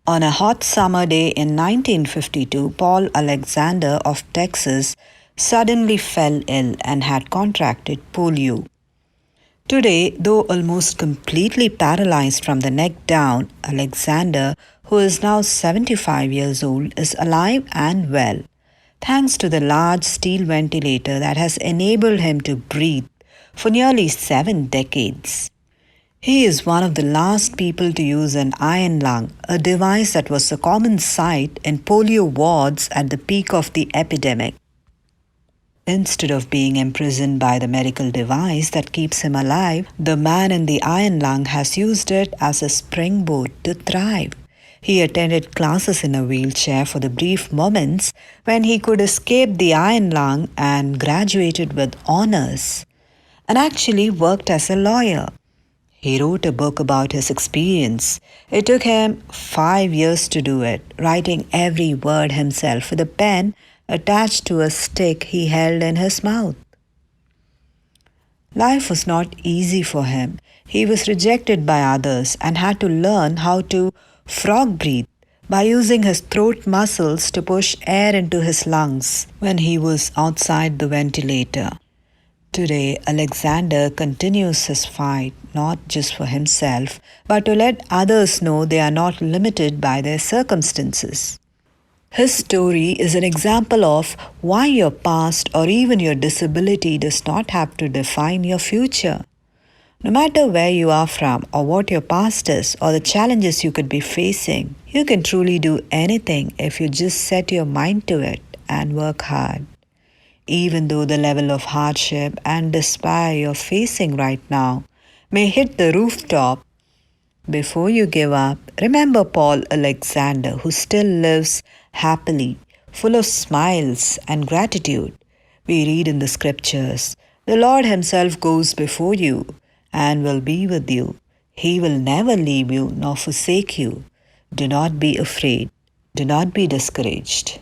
On a hot summer day in 1952, Paul Alexander of Texas suddenly fell ill and had contracted polio. Today, though almost completely paralyzed from the neck down, Alexander, who is now 75 years old, is alive and well, thanks to the large steel ventilator that has enabled him to breathe for nearly 7 decades. He is one of the last people to use an iron lung, a device that was a common sight in polio wards at the peak of the epidemic. Instead of being imprisoned by the medical device that keeps him alive, the man in the iron lung has used it as a springboard to thrive. He attended classes in a wheelchair for the brief moments when he could escape the iron lung and graduated with honors, and actually worked as a lawyer. He wrote a book about his experience. It took him 5 years to do it, writing every word himself with a pen attached to a stick he held in his mouth. Life was not easy for him. He was rejected by others and had to learn how to frog breathe by using his throat muscles to push air into his lungs when he was outside the ventilator. Today, Alexander continues his fight not just for himself, but to let others know they are not limited by their circumstances. His story is an example of why your past or even your disability does not have to define your future. No matter where you are from or what your past is or the challenges you could be facing, you can truly do anything if you just set your mind to it and work hard. Even though the level of hardship and despair you're facing right now may hit the rooftop, before you give up, remember Paul Alexander, who still lives happily, full of smiles and gratitude. We read in the scriptures, "The Lord Himself goes before you and will be with you. He will never leave you nor forsake you. Do not be afraid. Do not be discouraged."